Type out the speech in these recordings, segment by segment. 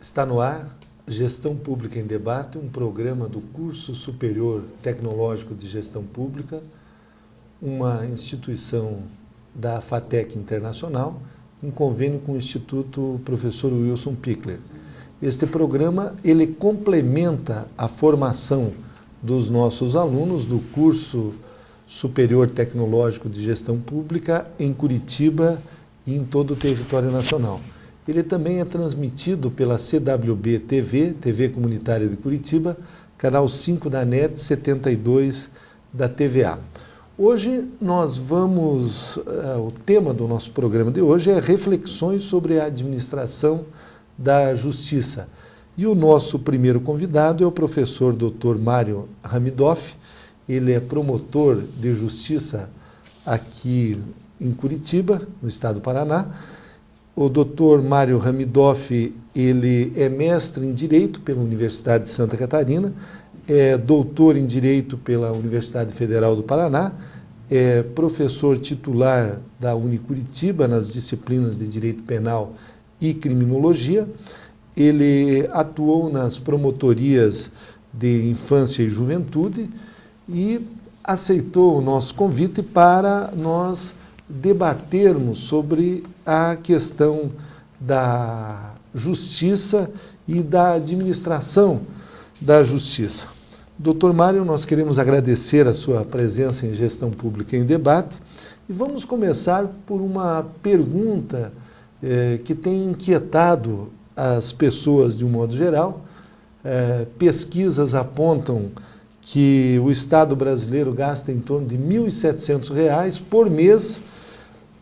Está no ar Gestão Pública em Debate, um programa do Curso Superior Tecnológico de Gestão Pública, uma instituição da FATEC Internacional, em convênio com o Instituto Professor Wilson Pickler. Este programa, ele complementa a formação dos nossos alunos do Curso Superior Tecnológico de Gestão Pública em Curitiba e em todo o território nacional. Ele também é transmitido pela CWB TV, TV Comunitária de Curitiba, canal 5 da NET, 72 da TVA. Hoje nós vamos, o tema do nosso programa de hoje é reflexões sobre a administração da justiça. E o nosso primeiro convidado é o professor Dr. Mário Hamidoff. Ele é promotor de justiça aqui em Curitiba, no estado do Paraná. O Dr. Mário Hamidoff, ele é mestre em Direito pela Universidade de Santa Catarina, é doutor em Direito pela Universidade Federal do Paraná, é professor titular da Unicuritiba nas disciplinas de Direito Penal e Criminologia. Ele atuou nas promotorias de Infância e Juventude e aceitou o nosso convite para nós debatermos sobre a questão da justiça e da administração da justiça. Doutor Mário, nós queremos agradecer a sua presença em Gestão Pública em Debate e vamos começar por uma pergunta que tem inquietado as pessoas de um modo geral. Pesquisas apontam que o Estado brasileiro gasta em torno de R$ 1.700 por mês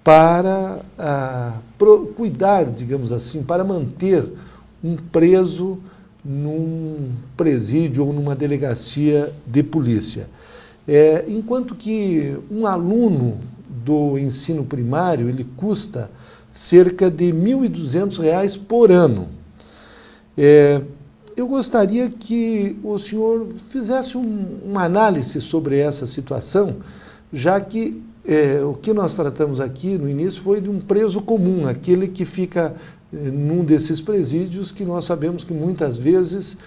para cuidar, digamos assim, para manter um preso num presídio ou numa delegacia de polícia. Enquanto que um aluno do ensino primário, ele custa cerca de R$ 1.200 por ano. Eu gostaria que o senhor fizesse uma análise sobre essa situação, já que o que nós tratamos aqui no início foi de um preso comum, aquele que fica num desses presídios que nós sabemos que muitas vezes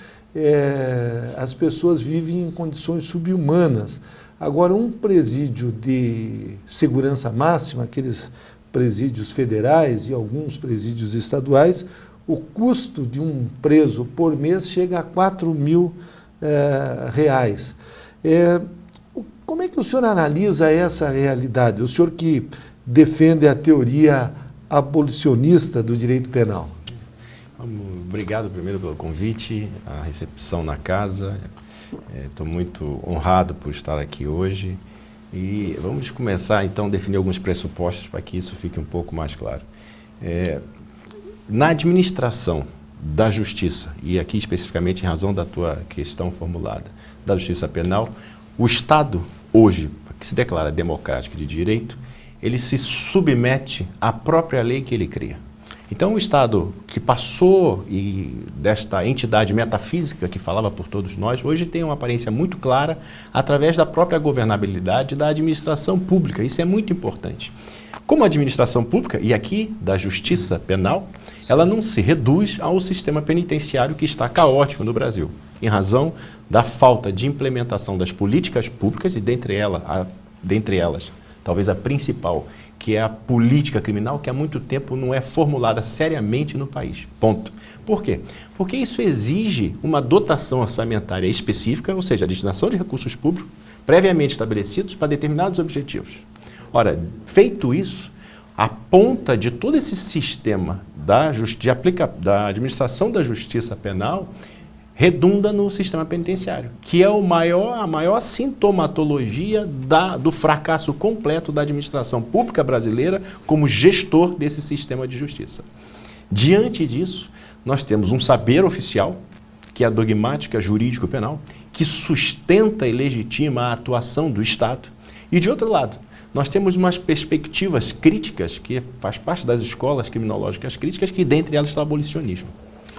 as pessoas vivem em condições subhumanas. Agora, um presídio de segurança máxima, aqueles presídios federais e alguns presídios estaduais, o custo de um preso por mês chega a R$ 4.000. Como é que o senhor analisa essa realidade? O senhor que defende a teoria abolicionista do direito penal. Obrigado primeiro pelo convite, a recepção na casa. Estou muito honrado por estar aqui hoje. E vamos começar, então, a definir alguns pressupostos para que isso fique um pouco mais claro. Na administração da justiça, e aqui especificamente em razão da tua questão formulada, da justiça penal, o Estado, hoje, que se declara democrático de direito, ele se submete à própria lei que ele cria. Então, o Estado que passou desta entidade metafísica que falava por todos nós, hoje tem uma aparência muito clara através da própria governabilidade da administração pública. Isso é muito importante. Como a administração pública, e aqui da justiça penal, ela não se reduz ao sistema penitenciário que está caótico no Brasil, em razão da falta de implementação das políticas públicas e, dentre elas, talvez a principal, que é a política criminal, que há muito tempo não é formulada seriamente no país. Ponto. Por quê? Porque isso exige uma dotação orçamentária específica, ou seja, a destinação de recursos públicos previamente estabelecidos para determinados objetivos. Ora, feito isso, a ponta de todo esse sistema da administração da justiça penal redunda no sistema penitenciário, que é a maior sintomatologia do fracasso completo da administração pública brasileira como gestor desse sistema de justiça. Diante disso, nós temos um saber oficial, que é a dogmática jurídico-penal, que sustenta e legitima a atuação do Estado, e de outro lado, nós temos umas perspectivas críticas, que faz parte das escolas criminológicas críticas, que dentre elas está o abolicionismo.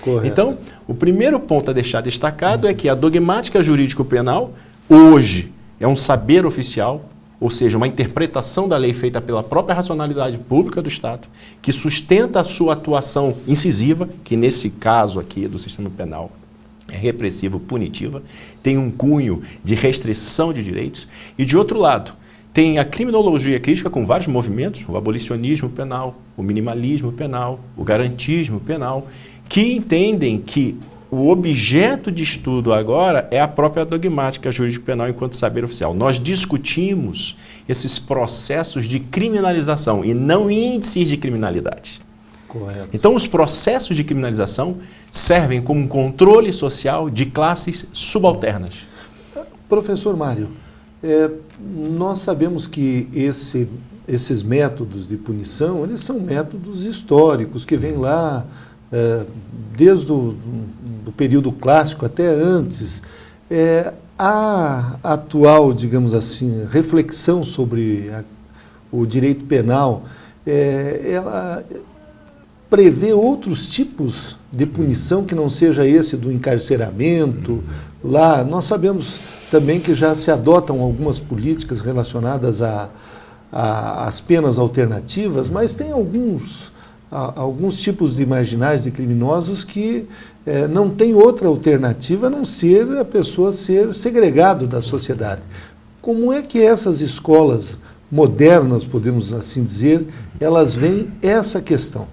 Correto. Então, o primeiro ponto a deixar destacado é que a dogmática jurídico-penal, hoje, é um saber oficial, ou seja, uma interpretação da lei feita pela própria racionalidade pública do Estado, que sustenta a sua atuação incisiva, que nesse caso aqui do sistema penal é repressivo, punitiva, tem um cunho de restrição de direitos, e de outro lado, tem a criminologia crítica com vários movimentos, o abolicionismo penal, o minimalismo penal, o garantismo penal, que entendem que o objeto de estudo agora é a própria dogmática jurídico-penal enquanto saber oficial. Nós discutimos esses processos de criminalização e não índices de criminalidade. Correto. Então, os processos de criminalização servem como um controle social de classes subalternas. Professor Mário, nós sabemos que esses métodos de punição, eles são métodos históricos que vêm lá desde o período clássico até antes. A atual, digamos assim, reflexão sobre o direito penal, ela prevê outros tipos de punição que não seja esse do encarceramento. Lá, nós sabemos também que já se adotam algumas políticas relacionadas às penas alternativas, mas tem alguns tipos de marginais, de criminosos, que não tem outra alternativa a não ser a pessoa ser segregado da sociedade. Como é que essas escolas modernas, podemos assim dizer, elas veem essa questão?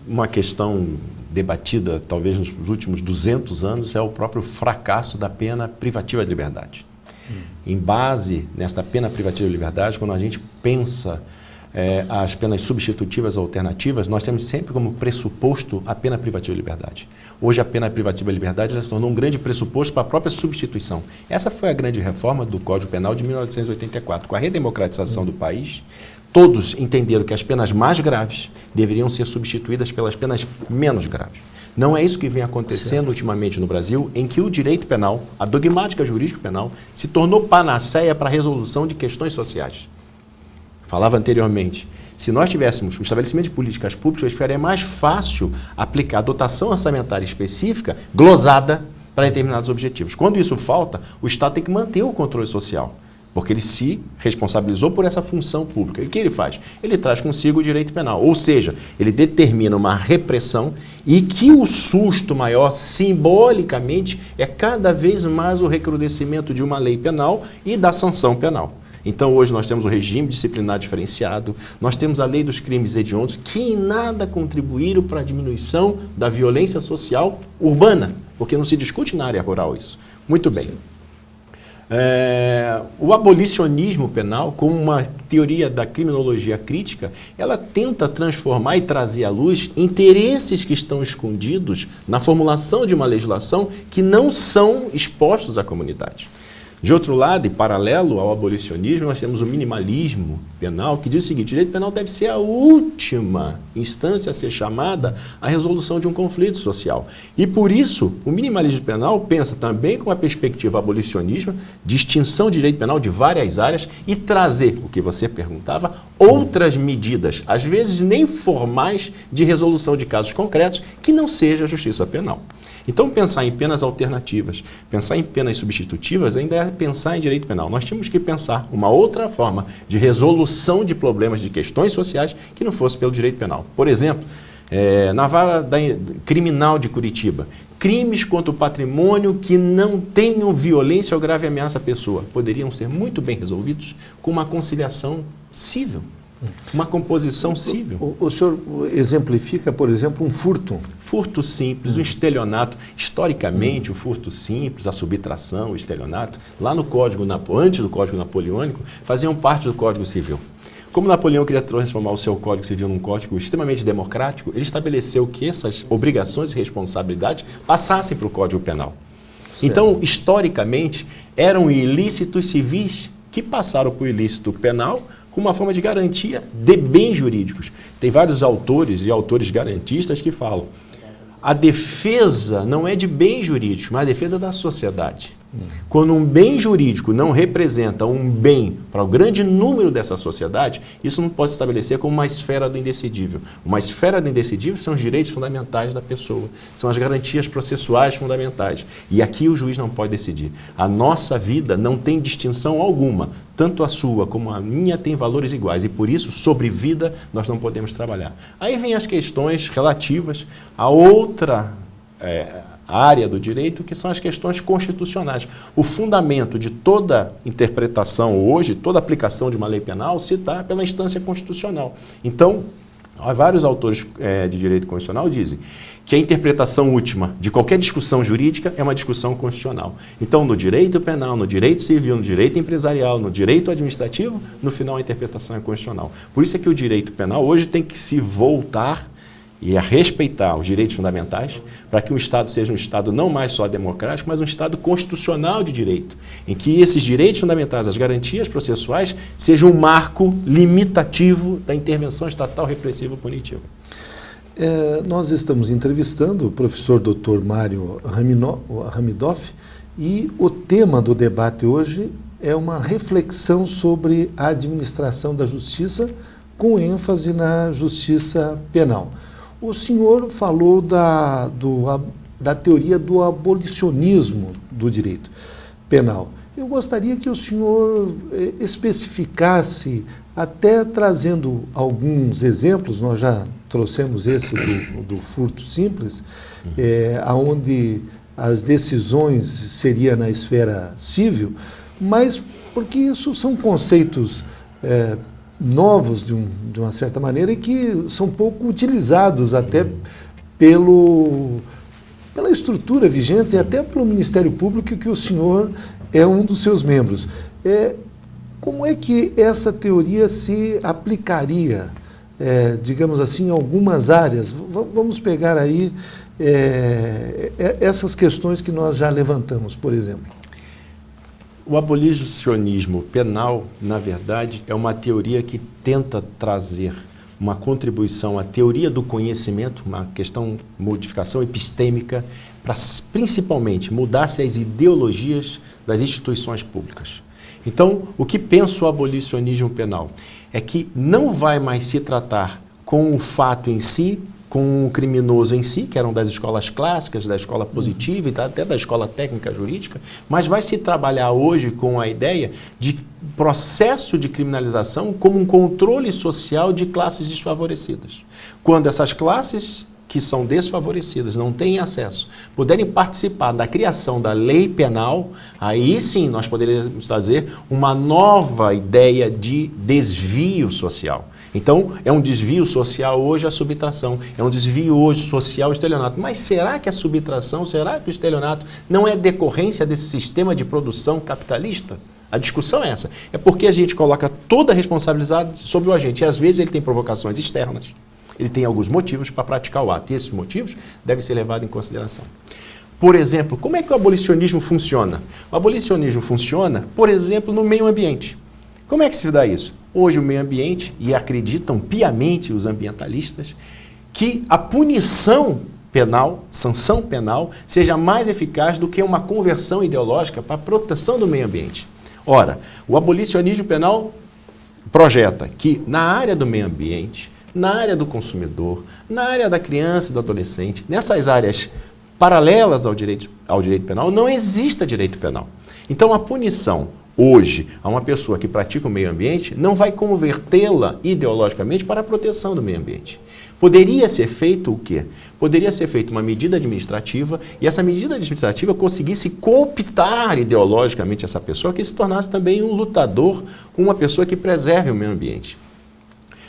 Uma questão debatida, talvez nos últimos 200 anos, é o próprio fracasso da pena privativa de liberdade. Em base nesta pena privativa de liberdade, quando a gente pensa as penas substitutivas alternativas, nós temos sempre como pressuposto a pena privativa de liberdade. Hoje a pena privativa de liberdade já se tornou um grande pressuposto para a própria substituição. Essa foi a grande reforma do Código Penal de 1984. Com a redemocratização do país, todos entenderam que as penas mais graves deveriam ser substituídas pelas penas menos graves. Não é isso que vem acontecendo ultimamente no Brasil, em que o direito penal, a dogmática jurídico-penal, se tornou panaceia para a resolução de questões sociais. Falava anteriormente, se nós tivéssemos o estabelecimento de políticas públicas, ficaria mais fácil aplicar a dotação orçamentária específica, glosada, para determinados objetivos. Quando isso falta, o Estado tem que manter o controle social, porque ele se responsabilizou por essa função pública. E o que ele faz? Ele traz consigo o direito penal, ou seja, ele determina uma repressão e que o susto maior, simbolicamente, é cada vez mais o recrudescimento de uma lei penal e da sanção penal. Então, hoje nós temos o regime disciplinar diferenciado, nós temos a lei dos crimes hediondos, que em nada contribuíram para a diminuição da violência social urbana, porque não se discute na área rural isso. Muito bem. O abolicionismo penal, como uma teoria da criminologia crítica, ela tenta transformar e trazer à luz interesses que estão escondidos na formulação de uma legislação que não são expostos à comunidade. De outro lado, e paralelo ao abolicionismo, nós temos o minimalismo penal, que diz o seguinte: o direito penal deve ser a última instância a ser chamada à resolução de um conflito social. E por isso, o minimalismo penal pensa também com a perspectiva abolicionista, de extinção de direito penal de várias áreas e trazer, o que você perguntava, outras medidas, às vezes nem formais, de resolução de casos concretos, que não seja a justiça penal. Então, pensar em penas alternativas, pensar em penas substitutivas, ainda é pensar em direito penal. Nós tínhamos que pensar uma outra forma de resolução de problemas, de questões sociais, que não fosse pelo direito penal. Por exemplo, na vara criminal de Curitiba, crimes contra o patrimônio que não tenham violência ou grave ameaça à pessoa poderiam ser muito bem resolvidos com uma conciliação cível. Uma composição cível. O senhor exemplifica, por exemplo, um furto. Furto simples, um estelionato. Historicamente, o furto simples, a subtração, o estelionato, lá no Código, antes do Código Napoleônico, faziam parte do Código Civil. Como Napoleão queria transformar o seu Código Civil num código extremamente democrático, ele estabeleceu que essas obrigações e responsabilidades passassem para o Código Penal. Certo. Então, historicamente, eram ilícitos civis que passaram para o ilícito penal, com uma forma de garantia de bens jurídicos. Tem vários autores e autores garantistas que falam: a defesa não é de bens jurídicos, mas a defesa da sociedade. Quando um bem jurídico não representa um bem para o grande número dessa sociedade, isso não pode se estabelecer como uma esfera do indecidível. Uma esfera do indecidível são os direitos fundamentais da pessoa, são as garantias processuais fundamentais. E aqui o juiz não pode decidir. A nossa vida não tem distinção alguma, tanto a sua como a minha tem valores iguais, e por isso, sobre vida, nós não podemos trabalhar. Aí vem as questões relativas a outra área do direito, que são as questões constitucionais. O fundamento de toda interpretação hoje, toda aplicação de uma lei penal, se dá pela instância constitucional. Então, vários autores de direito constitucional dizem que a interpretação última de qualquer discussão jurídica é uma discussão constitucional. Então, no direito penal, no direito civil, no direito empresarial, no direito administrativo, no final a interpretação é constitucional. Por isso é que o direito penal hoje tem que se voltar e a respeitar os direitos fundamentais, para que o Estado seja um Estado não mais só democrático, mas um Estado constitucional de direito, em que esses direitos fundamentais, as garantias processuais, sejam um marco limitativo da intervenção estatal repressiva punitiva. Nós estamos entrevistando o professor Dr. Mário Hamidoff, e o tema do debate hoje é uma reflexão sobre a administração da justiça, com ênfase na justiça penal. O senhor falou da teoria do abolicionismo do direito penal. Eu gostaria que o senhor especificasse, até trazendo alguns exemplos. Nós já trouxemos esse do furto simples, onde as decisões seriam na esfera civil, mas porque isso são conceitos novos, de uma certa maneira, e que são pouco utilizados até pela estrutura vigente e até pelo Ministério Público, que o senhor é um dos seus membros. Como é que essa teoria se aplicaria, digamos assim, em algumas áreas? Vamos pegar aí essas questões que nós já levantamos, por exemplo. O abolicionismo penal, na verdade, é uma teoria que tenta trazer uma contribuição à teoria do conhecimento, uma modificação epistêmica, para principalmente mudar-se as ideologias das instituições públicas. Então, o que pensa o abolicionismo penal? É que não vai mais se tratar com o fato em si, com o criminoso em si, que eram das escolas clássicas, da escola positiva e até da escola técnica jurídica, mas vai se trabalhar hoje com a ideia de processo de criminalização como um controle social de classes desfavorecidas. Quando essas classes que são desfavorecidas, não têm acesso, puderem participar da criação da lei penal, aí sim nós poderíamos trazer uma nova ideia de desvio social. Então, é um desvio social hoje a subtração, é um desvio hoje social o estelionato. Mas será que a subtração, será que o estelionato não é decorrência desse sistema de produção capitalista? A discussão é essa. É porque a gente coloca toda a responsabilidade sobre o agente, e às vezes ele tem provocações externas. Ele tem alguns motivos para praticar o ato, e esses motivos devem ser levados em consideração. Por exemplo, como é que o abolicionismo funciona? O abolicionismo funciona, por exemplo, no meio ambiente. Como é que se dá isso? Hoje o meio ambiente, e acreditam piamente os ambientalistas, que a punição penal, sanção penal, seja mais eficaz do que uma conversão ideológica para a proteção do meio ambiente. Ora, o abolicionismo penal projeta que na área do meio ambiente, na área do consumidor, na área da criança e do adolescente, nessas áreas paralelas ao direito penal, não exista direito penal. Então, a punição hoje a uma pessoa que pratica o meio ambiente não vai convertê-la ideologicamente para a proteção do meio ambiente. Poderia ser feito o quê? Poderia ser feita uma medida administrativa, e essa medida administrativa conseguisse cooptar ideologicamente essa pessoa, que se tornasse também um lutador, uma pessoa que preserve o meio ambiente.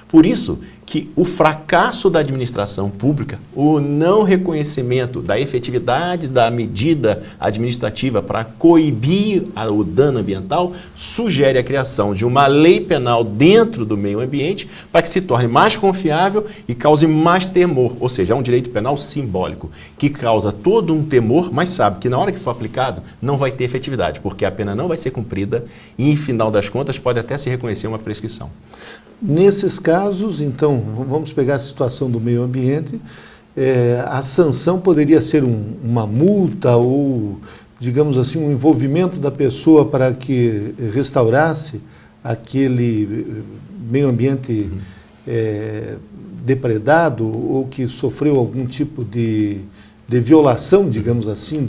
Por isso que o fracasso da administração pública, o não reconhecimento da efetividade da medida administrativa para coibir o dano ambiental, sugere a criação de uma lei penal dentro do meio ambiente para que se torne mais confiável e cause mais temor, ou seja, é um direito penal simbólico, que causa todo um temor, mas sabe que na hora que for aplicado não vai ter efetividade, porque a pena não vai ser cumprida e, em final das contas, pode até se reconhecer uma prescrição. Nesses casos, então, vamos pegar a situação do meio ambiente, a sanção poderia ser uma multa ou, digamos assim, um envolvimento da pessoa para que restaurasse aquele meio ambiente depredado ou que sofreu algum tipo de violação, digamos assim,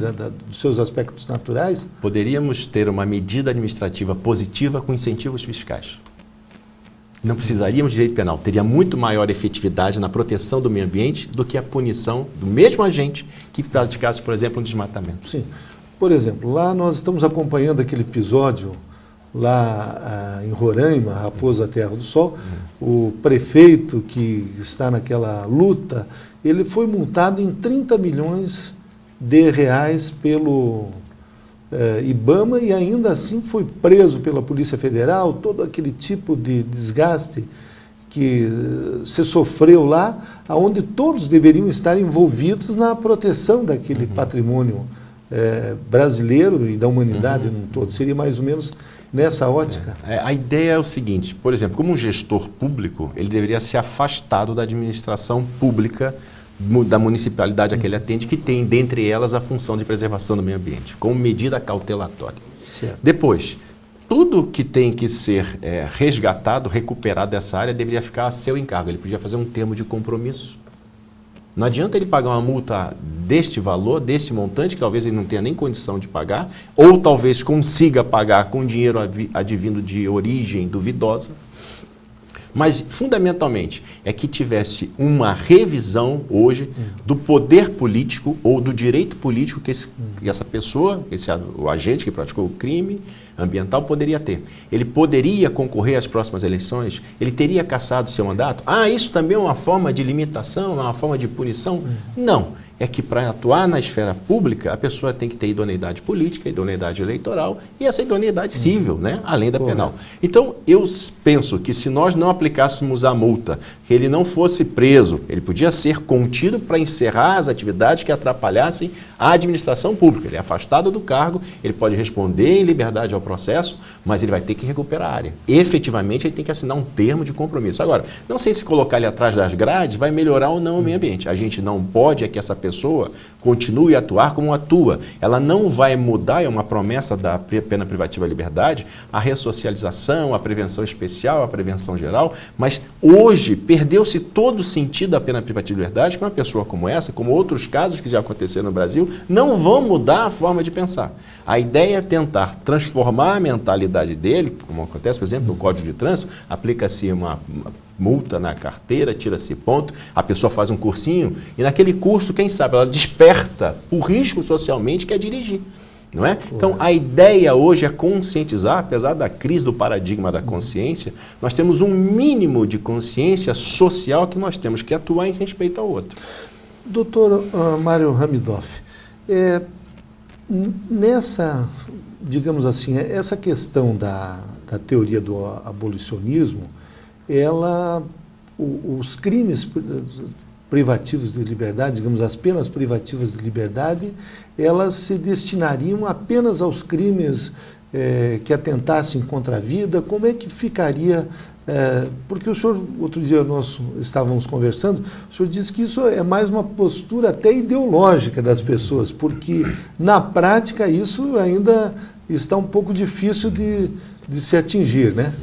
dos seus aspectos naturais? Poderíamos ter uma medida administrativa positiva com incentivos fiscais. Não precisaríamos de direito penal. Teria muito maior efetividade na proteção do meio ambiente do que a punição do mesmo agente que praticasse, por exemplo, um desmatamento. Sim. Por exemplo, lá nós estamos acompanhando aquele episódio lá em Roraima, Raposa Terra do Sol. O prefeito que está naquela luta, ele foi multado em 30 milhões de reais pelo IBAMA e ainda assim foi preso pela Polícia Federal. Todo aquele tipo de desgaste que se sofreu lá, onde todos deveriam estar envolvidos na proteção daquele patrimônio brasileiro e da humanidade num todo. Seria mais ou menos nessa ótica? A ideia é o seguinte, por exemplo, como um gestor público, ele deveria ser afastado da administração pública da municipalidade a que ele atende, que tem, dentre elas, a função de preservação do meio ambiente, como medida cautelatória. Certo. Depois, tudo que tem que ser resgatado, recuperado dessa área, deveria ficar a seu encargo. Ele podia fazer um termo de compromisso. Não adianta ele pagar uma multa deste valor, deste montante, que talvez ele não tenha nem condição de pagar, ou talvez consiga pagar com dinheiro advindo de origem duvidosa. Mas, fundamentalmente, é que tivesse uma revisão hoje do poder político ou do direito político que essa pessoa, o agente que praticou o crime ambiental poderia ter. Ele poderia concorrer às próximas eleições? Ele teria cassado seu mandato? Isso também é uma forma de limitação, é uma forma de punição? Não. É que para atuar na esfera pública, a pessoa tem que ter idoneidade política, idoneidade eleitoral e essa idoneidade civil, né? Além da penal. Então, eu penso que se nós não aplicássemos a multa, que ele não fosse preso, ele podia ser contido para encerrar as atividades que atrapalhassem a administração pública. Ele é afastado do cargo, ele pode responder em liberdade ao processo, mas ele vai ter que recuperar a área. Efetivamente, ele tem que assinar um termo de compromisso. Agora, não sei se colocar ele atrás das grades vai melhorar ou não o meio ambiente. A gente não pode que essa pessoa continue a atuar como atua. Ela não vai mudar, é uma promessa da pena privativa de liberdade, a ressocialização, a prevenção especial, a prevenção geral, mas hoje perdeu-se todo o sentido da pena privativa de liberdade, que uma pessoa como essa, como outros casos que já aconteceram no Brasil, não vão mudar a forma de pensar. A ideia é tentar transformar a mentalidade dele, como acontece, por exemplo, no Código de Trânsito, aplica-se uma multa na carteira, tira-se ponto, a pessoa faz um cursinho e naquele curso, quem sabe, ela desperta o risco socialmente que é dirigir. Não é? Então, a ideia hoje é conscientizar, apesar da crise do paradigma da consciência, nós temos um mínimo de consciência social que nós temos que atuar em respeito ao outro. Doutor Mário Hamidoff, nessa, digamos assim, essa questão da teoria do abolicionismo, os crimes privativos de liberdade, digamos, as penas privativas de liberdade, elas se destinariam apenas aos crimes que atentassem contra a vida. Como é que ficaria? Porque o senhor, outro dia nós estávamos conversando, o senhor disse que isso é mais uma postura até ideológica das pessoas, porque na prática isso ainda está um pouco difícil de se atingir, né?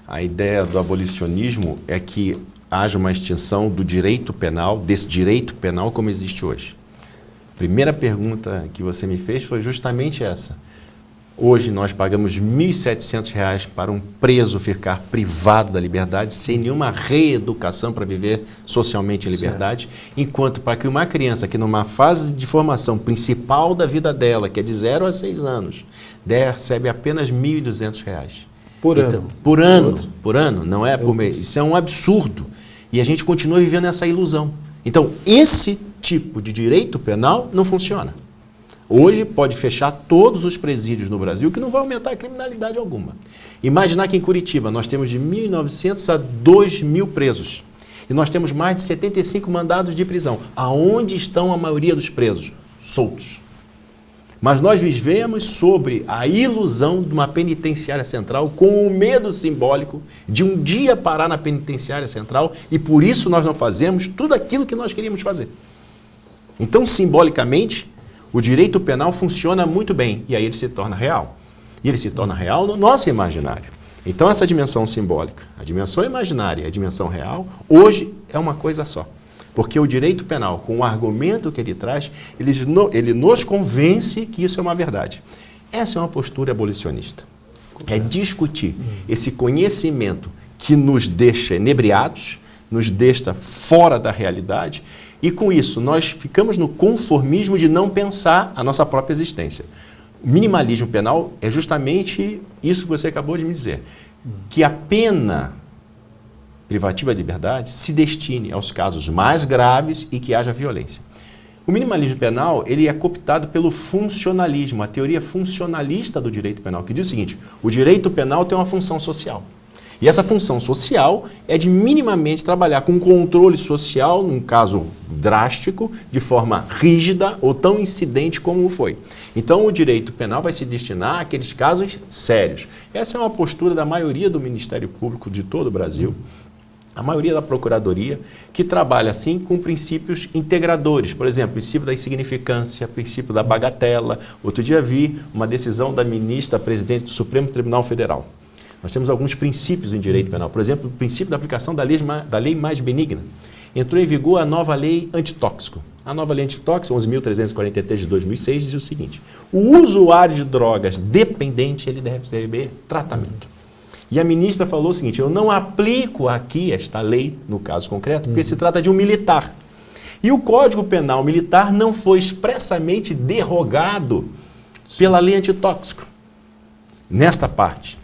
A ideia do abolicionismo é que haja uma extinção do direito penal, desse direito penal como existe hoje. A primeira pergunta que você me fez foi justamente essa. Hoje nós pagamos R$ 1.700 para um preso ficar privado da liberdade, sem nenhuma reeducação para viver socialmente em liberdade, enquanto para que uma criança que numa fase de formação principal da vida dela, que é de 0 a 6 anos, recebe apenas R$ 1.200. Por ano. Por ano, não é por mês. Isso é um absurdo. E a gente continua vivendo essa ilusão. Então, esse tipo de direito penal não funciona. Hoje pode fechar todos os presídios no Brasil, que não vai aumentar a criminalidade alguma. Imaginar que em Curitiba nós temos de 1.900 a 2.000 presos. E nós temos mais de 75 mandados de prisão. Aonde estão a maioria dos presos? Soltos. Mas nós vivemos sobre a ilusão de uma penitenciária central com o medo simbólico de um dia parar na penitenciária central e por isso nós não fazemos tudo aquilo que nós queríamos fazer. Então, simbolicamente, O direito penal funciona muito bem e aí ele se torna real. E ele se torna real no nosso imaginário. Então essa dimensão simbólica, a dimensão imaginária e a dimensão real, hoje é uma coisa só. Porque o direito penal, com o argumento que ele traz, ele nos convence que isso é uma verdade. Essa é uma postura abolicionista. É discutir esse conhecimento que nos deixa inebriados, nos deixa fora da realidade, e com isso nós ficamos no conformismo de não pensar a nossa própria existência. O minimalismo penal é justamente isso que você acabou de me dizer, que a pena privativa de liberdade se destine aos casos mais graves e que haja violência. O minimalismo penal ele é cooptado pelo funcionalismo, a teoria funcionalista do direito penal, que diz o seguinte: o direito penal tem uma função social. E essa função social é de minimamente trabalhar com controle social, num caso drástico, de forma rígida ou tão incidente como foi. Então, o direito penal vai se destinar àqueles casos sérios. Essa é uma postura da maioria do Ministério Público de todo o Brasil, a maioria da Procuradoria, que trabalha assim com princípios integradores. Por exemplo, princípio da insignificância, princípio da bagatela. Outro dia vi uma decisão da ministra presidente do Supremo Tribunal Federal. Nós temos alguns princípios em direito penal. Por exemplo, o princípio da aplicação da lei mais benigna. Entrou em vigor a nova lei antitóxico. A nova lei antitóxico, 11.343 de 2006, diz o seguinte: o usuário de drogas dependente, ele deve receber tratamento. E a ministra falou o seguinte: eu não aplico aqui esta lei, no caso concreto, porque se trata de um militar. E o Código Penal Militar não foi expressamente derrogado pela lei antitóxico. Nesta parte.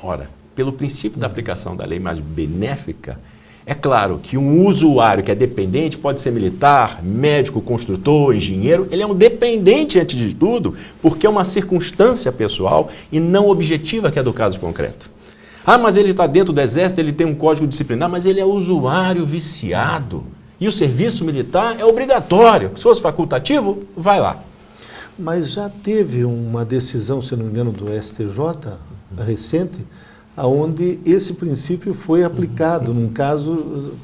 Ora, pelo princípio da aplicação da lei mais benéfica, é claro que um usuário que é dependente pode ser militar, médico, construtor, engenheiro, ele é um dependente antes de tudo, porque é uma circunstância pessoal e não objetiva que é do caso concreto. Ah, mas ele está dentro do exército, ele tem um código disciplinar, mas ele é usuário viciado. E o serviço militar é obrigatório. Se fosse facultativo, vai lá. Mas já teve uma decisão, se não me engano, do STJ, recente, onde esse princípio foi aplicado. Num caso,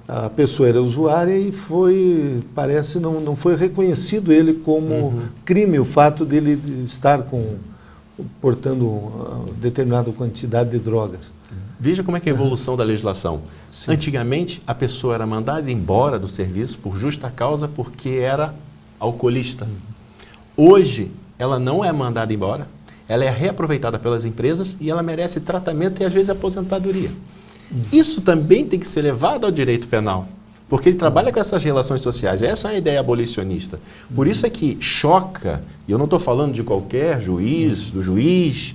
a pessoa era usuária e parece, não foi reconhecido ele como crime, o fato dele estar portando determinada quantidade de drogas. Veja como é que é a evolução da legislação. Sim. Antigamente, a pessoa era mandada embora do serviço por justa causa porque era alcoolista. Hoje, ela não é mandada embora, ela é reaproveitada pelas empresas e ela merece tratamento e, às vezes, aposentadoria. Isso também tem que ser levado ao direito penal, porque ele trabalha com essas relações sociais. Essa é a ideia abolicionista. Por isso é que choca, e eu não estou falando de qualquer juiz, do juiz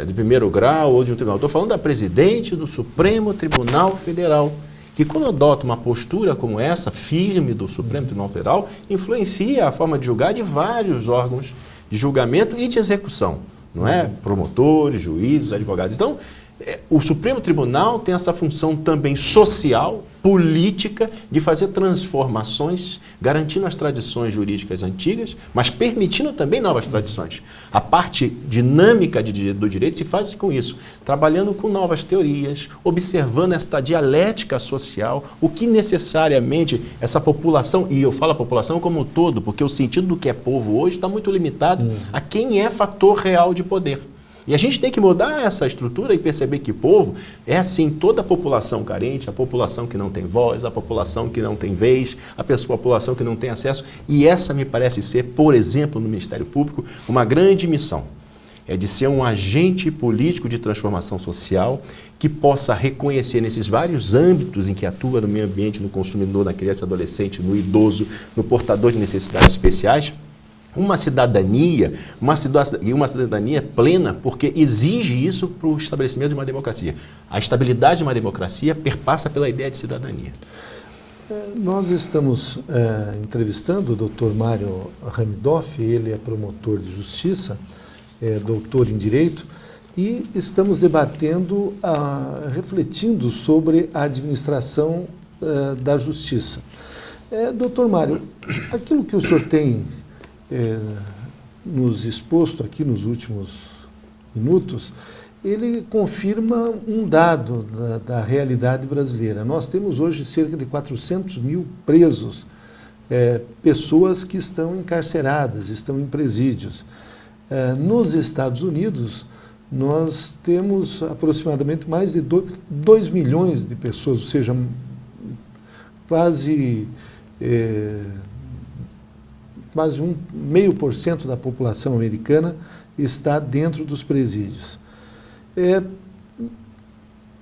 de primeiro grau ou de um tribunal, estou falando da presidente do Supremo Tribunal Federal, que quando adota uma postura como essa, firme do Supremo Tribunal Federal, influencia a forma de julgar de vários órgãos de julgamento e de execução, não é? Promotores, juízes, advogados. Então, o Supremo Tribunal tem essa função também social, política, de fazer transformações, garantindo as tradições jurídicas antigas, mas permitindo também novas tradições. A parte dinâmica do direito se faz com isso, trabalhando com novas teorias, observando esta dialética social, o que necessariamente essa população, e eu falo a população como um todo, porque o sentido do que é povo hoje está muito limitado a quem é fator real de poder. E a gente tem que mudar essa estrutura e perceber que povo é assim, toda a população carente, a população que não tem voz, a população que não tem vez, a população que não tem acesso. E essa me parece ser, por exemplo, no Ministério Público, uma grande missão. É de ser um agente político de transformação social que possa reconhecer nesses vários âmbitos em que atua no meio ambiente, no consumidor, na criança e adolescente, no idoso, no portador de necessidades especiais, uma cidadania plena, porque exige isso para o estabelecimento de uma democracia. A estabilidade de uma democracia perpassa pela ideia de cidadania. Nós estamos entrevistando o Dr. Mário Hamidoff, ele é promotor de justiça, doutor em Direito, e estamos debatendo, refletindo sobre a administração da justiça. Doutor Mário, aquilo que o senhor tem nos exposto aqui nos últimos minutos, ele confirma um dado da realidade brasileira. Nós temos hoje cerca de 400 mil presos pessoas que estão encarceradas, estão em presídios. Nos Estados Unidos, nós temos aproximadamente mais de 2 milhões de pessoas, ou seja, quase 0,5% da população americana está dentro dos presídios.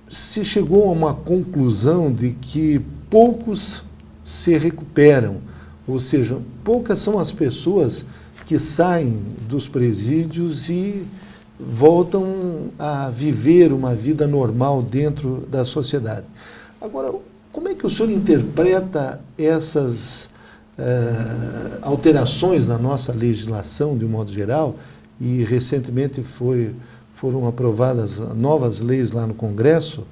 Se chegou a uma conclusão de que poucos se recuperam, ou seja, poucas são as pessoas que saem dos presídios e voltam a viver uma vida normal dentro da sociedade. Agora, como é que o senhor interpreta essas alterações na nossa legislação, de um modo geral, e recentemente foram aprovadas novas leis lá no Congresso,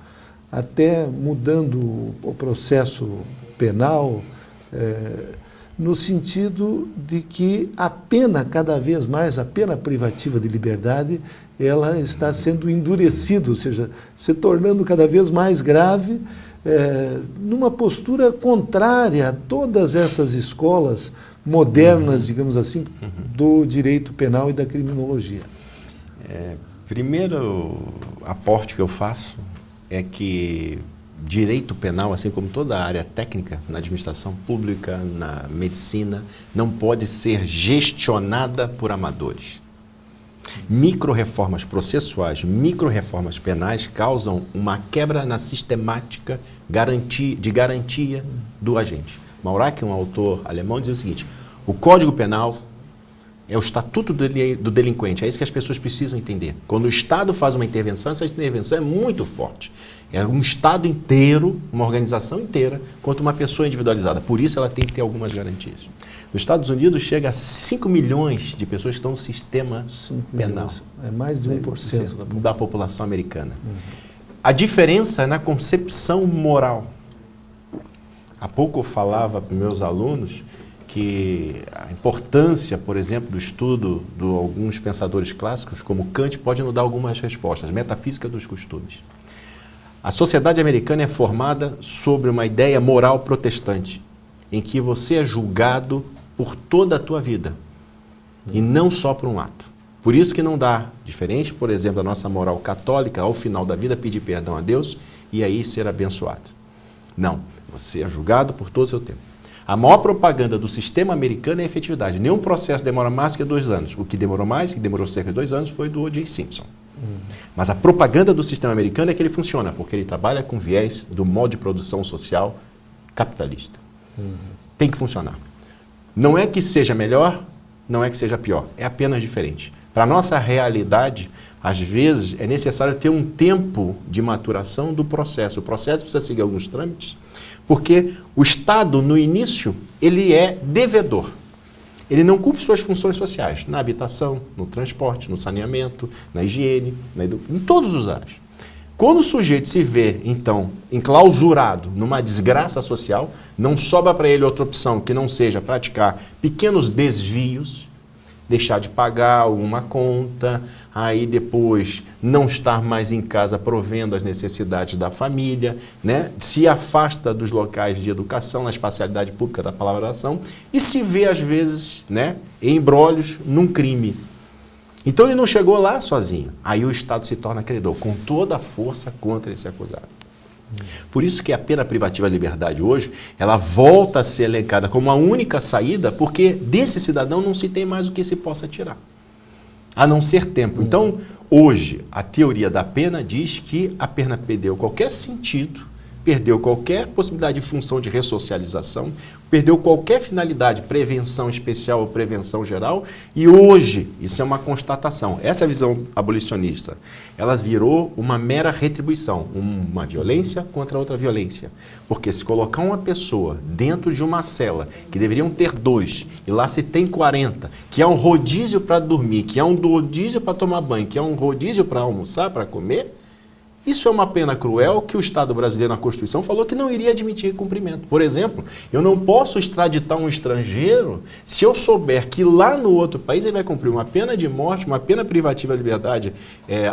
até mudando o processo penal, no sentido de que a pena, cada vez mais, a pena privativa de liberdade, ela está sendo endurecida, ou seja, se tornando cada vez mais grave, numa postura contrária a todas essas escolas modernas, digamos assim, do direito penal e da criminologia. Primeiro aporte que eu faço é que direito penal, assim como toda a área técnica na administração pública, na medicina, não pode ser gestionada por amadores. Micro-reformas processuais, micro-reformas penais causam uma quebra na sistemática de garantia do agente. Maurach, um autor alemão, dizia o seguinte: o Código Penal é o estatuto do delinquente. É isso que as pessoas precisam entender. Quando o Estado faz uma intervenção, essa intervenção é muito forte. É um Estado inteiro, uma organização inteira, contra uma pessoa individualizada. Por isso ela tem que ter algumas garantias. Nos Estados Unidos chega a 5 milhões de pessoas que estão no sistema penal. É mais de 1% da população americana. A diferença é na concepção moral. Há pouco eu falava para meus alunos que a importância, por exemplo, do estudo de alguns pensadores clássicos, como Kant, pode nos dar algumas respostas. Metafísica dos costumes. A sociedade americana é formada sobre uma ideia moral protestante, em que você é julgado por toda a tua vida, e não só por um ato. Por isso que não dá, diferente, por exemplo, da nossa moral católica, ao final da vida pedir perdão a Deus e aí ser abençoado. Não, você é julgado por todo o seu tempo. A maior propaganda do sistema americano é a efetividade. Nenhum processo demora mais que 2 anos. O que demorou mais, que demorou cerca de 2 anos, foi do O.J. Simpson. Mas a propaganda do sistema americano é que ele funciona, porque ele trabalha com viés do modo de produção social capitalista. Tem que funcionar. Não é que seja melhor, não é que seja pior, é apenas diferente. Para a nossa realidade, às vezes, é necessário ter um tempo de maturação do processo. O processo precisa seguir alguns trâmites, porque o Estado, no início, ele é devedor. Ele não cumpre suas funções sociais, na habitação, no transporte, no saneamento, na higiene, em todos os áreas. Quando o sujeito se vê, então, enclausurado numa desgraça social, não sobra para ele outra opção que não seja praticar pequenos desvios, deixar de pagar alguma conta, aí depois não estar mais em casa provendo as necessidades da família, né? Se afasta dos locais de educação, na espacialidade pública da palavra ação, e se vê, às vezes, né, em embrólios num crime. Então ele não chegou lá sozinho. Aí o Estado se torna credor, com toda a força contra esse acusado. Por isso que a pena privativa de liberdade hoje, ela volta a ser elencada como a única saída, porque desse cidadão não se tem mais o que se possa tirar, a não ser tempo. Então, hoje, a teoria da pena diz que a pena perdeu qualquer sentido, perdeu qualquer possibilidade de função de ressocialização, perdeu qualquer finalidade, prevenção especial ou prevenção geral, e hoje, isso é uma constatação, essa visão abolicionista, ela virou uma mera retribuição, uma violência contra outra violência, porque se colocar uma pessoa dentro de uma cela, que deveriam ter 2, e lá se tem 40, que é um rodízio para dormir, que é um rodízio para tomar banho, que é um rodízio para almoçar, para comer, isso é uma pena cruel que o Estado brasileiro, na Constituição, falou que não iria admitir cumprimento. Por exemplo, eu não posso extraditar um estrangeiro se eu souber que lá no outro país ele vai cumprir uma pena de morte, uma pena privativa de liberdade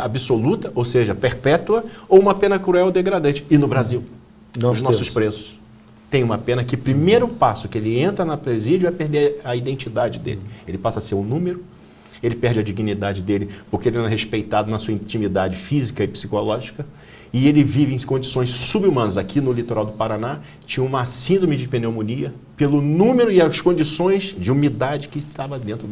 absoluta, ou seja, perpétua, ou uma pena cruel ou degradante. E no Brasil, os nossos presos. tem uma pena que o primeiro passo que ele entra na presídio é perder a identidade dele. Ele passa a ser um número, ele perde a dignidade dele porque ele não é respeitado na sua intimidade física e psicológica, e ele vive em condições subhumanas. Aqui no litoral do Paraná tinha uma síndrome de pneumonia pelo número e as condições de umidade que estava dentro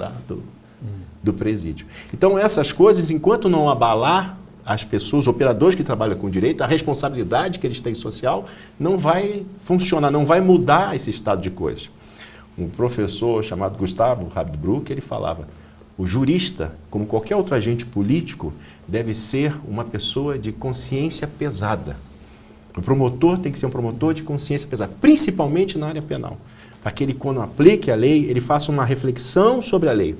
do presídio. Então essas coisas, enquanto não abalar as pessoas, os operadores que trabalham com direito, a responsabilidade que eles têm social, não vai funcionar, não vai mudar esse estado de coisas. Um professor chamado Gustavo Habsburg, ele falava: o jurista, como qualquer outro agente político, deve ser uma pessoa de consciência pesada. O promotor tem que ser um promotor de consciência pesada, principalmente na área penal, para que ele, quando aplique a lei, ele faça uma reflexão sobre a lei.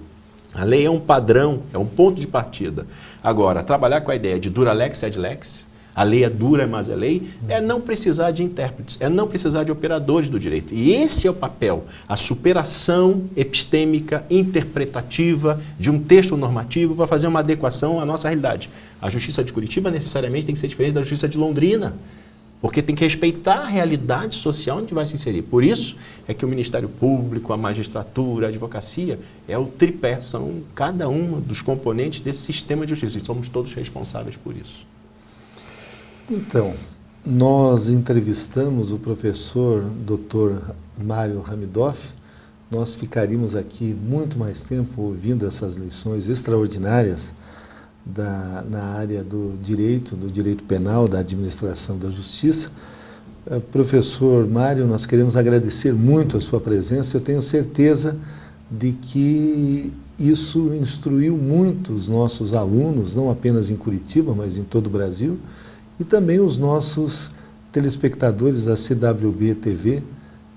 A lei é um padrão, é um ponto de partida. Agora, trabalhar com a ideia de dura lex sed lex, a lei é dura, mas é lei, é não precisar de intérpretes, é não precisar de operadores do direito. E esse é o papel, a superação epistêmica, interpretativa de um texto normativo para fazer uma adequação à nossa realidade. A Justiça de Curitiba necessariamente tem que ser diferente da Justiça de Londrina, porque tem que respeitar a realidade social onde vai se inserir. Por isso é que o Ministério Público, a magistratura, a advocacia, é o tripé, são cada um dos componentes desse sistema de justiça, e somos todos responsáveis por isso. Então, nós entrevistamos o professor Dr. Mário Hamidoff. Nós ficaríamos aqui muito mais tempo ouvindo essas lições extraordinárias na área do direito penal, da administração da justiça. Professor Mário, nós queremos agradecer muito a sua presença. Eu tenho certeza de que isso instruiu muito os nossos alunos, não apenas em Curitiba, mas em todo o Brasil, e também os nossos telespectadores da CWB TV,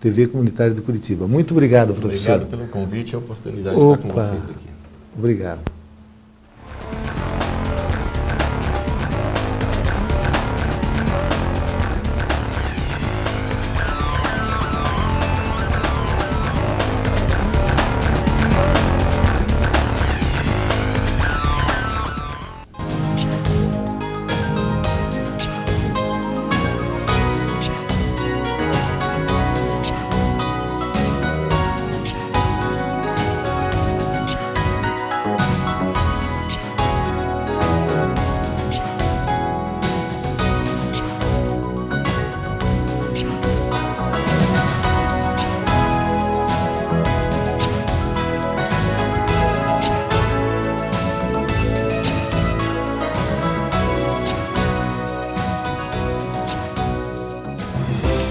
TV Comunitária de Curitiba. Muito obrigado, professor. Obrigado pelo convite e a oportunidade de estar com vocês aqui. Obrigado.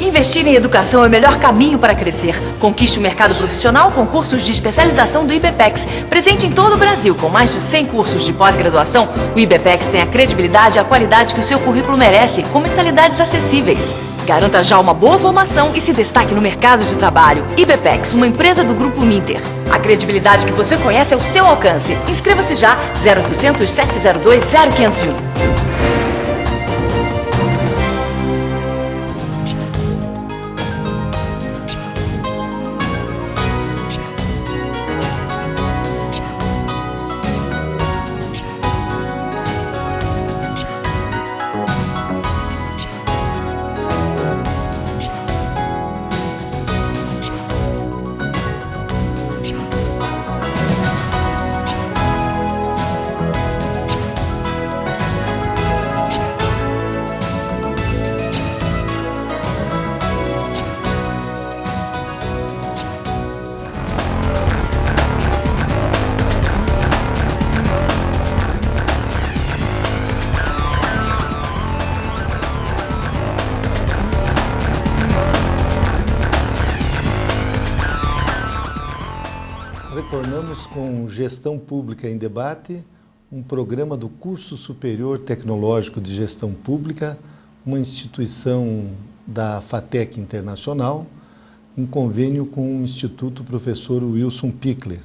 Investir em educação é o melhor caminho para crescer. Conquiste o mercado profissional com cursos de especialização do IBPEX. Presente em todo o Brasil, com mais de 100 cursos de pós-graduação, o IBPEX tem a credibilidade e a qualidade que o seu currículo merece, com mensalidades acessíveis. Garanta já uma boa formação e se destaque no mercado de trabalho. IBPEX, uma empresa do Grupo Minter. A credibilidade que você conhece é o seu alcance. Inscreva-se já, 0800 702 0501. Retornamos com Gestão Pública em Debate, um programa do Curso Superior Tecnológico de Gestão Pública, uma instituição da FATEC Internacional, em convênio com o Instituto Professor Wilson Pickler.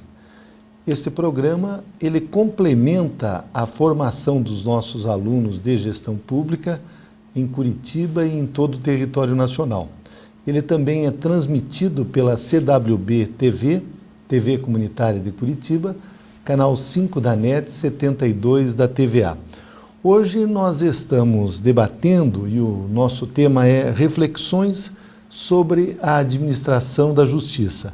Este programa, ele complementa a formação dos nossos alunos de gestão pública em Curitiba e em todo o território nacional. Ele também é transmitido pela CWB TV, TV Comunitária de Curitiba, canal 5 da NET, 72 da TVA. Hoje nós estamos debatendo, e o nosso tema é reflexões sobre a administração da justiça.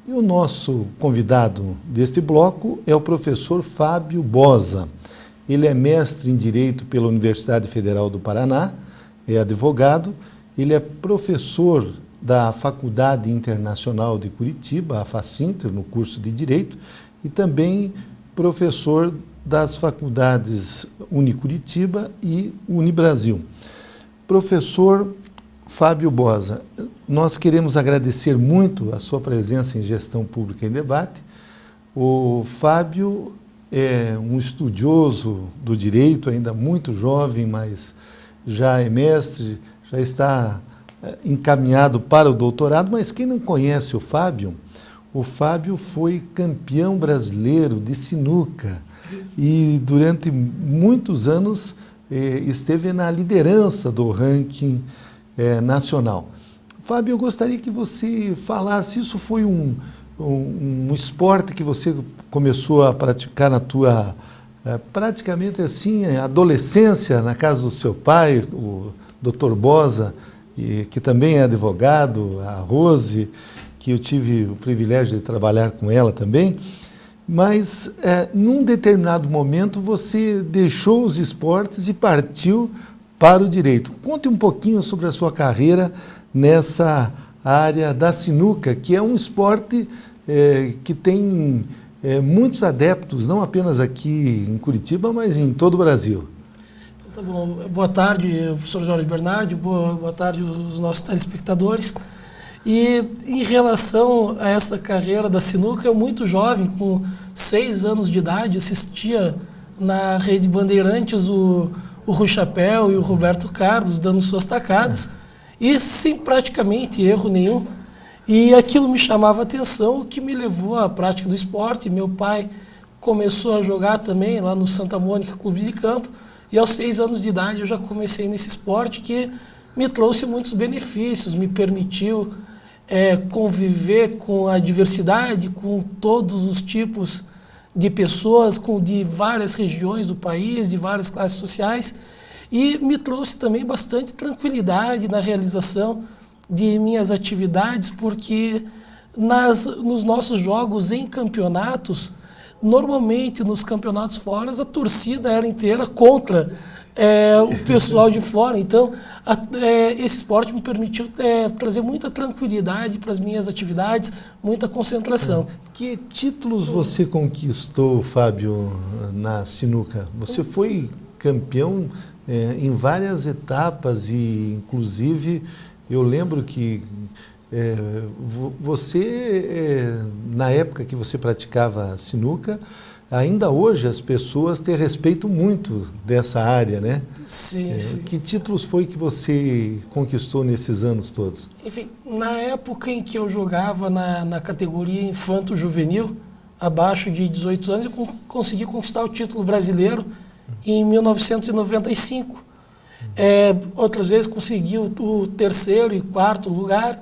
E o nosso convidado deste bloco é o professor Fábio Bosa. Ele é mestre em Direito pela Universidade Federal do Paraná, é advogado, ele é professor da Faculdade Internacional de Curitiba, a Facinter, no curso de Direito, e também professor das faculdades Unicuritiba e Unibrasil. Professor Fábio Bosa, nós queremos agradecer muito a sua presença em Gestão Pública em Debate. O Fábio é um estudioso do direito, ainda muito jovem, mas já é mestre, já está encaminhado para o doutorado, mas quem não conhece o Fábio foi campeão brasileiro de sinuca e durante muitos anos esteve na liderança do ranking nacional. Fábio, eu gostaria que você falasse, isso foi um esporte que você começou a praticar na tua, praticamente assim, adolescência, na casa do seu pai, o Dr. Bosa, que também é advogado, a Rose, que eu tive o privilégio de trabalhar com ela também, mas num determinado momento você deixou os esportes e partiu para o direito. Conte um pouquinho sobre a sua carreira nessa área da sinuca, que é um esporte que tem muitos adeptos, não apenas aqui em Curitiba, mas em todo o Brasil. Tá bom. Boa tarde, professor Jorge Bernardi, boa tarde aos nossos telespectadores. E em relação a essa carreira da sinuca, eu muito jovem, com 6 anos de idade, assistia na Rede Bandeirantes o Rui Chapéu e o Roberto Carlos dando suas tacadas, e sem praticamente erro nenhum. E aquilo me chamava a atenção, o que me levou à prática do esporte. Meu pai começou a jogar também lá no Santa Mônica Clube de Campo, e aos 6 anos de idade eu já comecei nesse esporte que me trouxe muitos benefícios, me permitiu conviver com a diversidade, com todos os tipos de pessoas, de várias regiões do país, de várias classes sociais, e me trouxe também bastante tranquilidade na realização de minhas atividades, porque nos nossos jogos em campeonatos, normalmente nos campeonatos fora, a torcida era inteira contra o pessoal de fora. Então, esse esporte me permitiu trazer muita tranquilidade para as minhas atividades, muita concentração. Que títulos você conquistou, Fábio, na sinuca? Você foi campeão em várias etapas e, inclusive, eu lembro que você, na época que você praticava sinuca, ainda hoje as pessoas te respeitam muito dessa área, né? Sim, sim. Que títulos foi que você conquistou nesses anos todos? Enfim, na época em que eu jogava na categoria infanto-juvenil, abaixo de 18 anos, eu consegui conquistar o título brasileiro em 1995. Outras vezes consegui o 3º e 4º lugar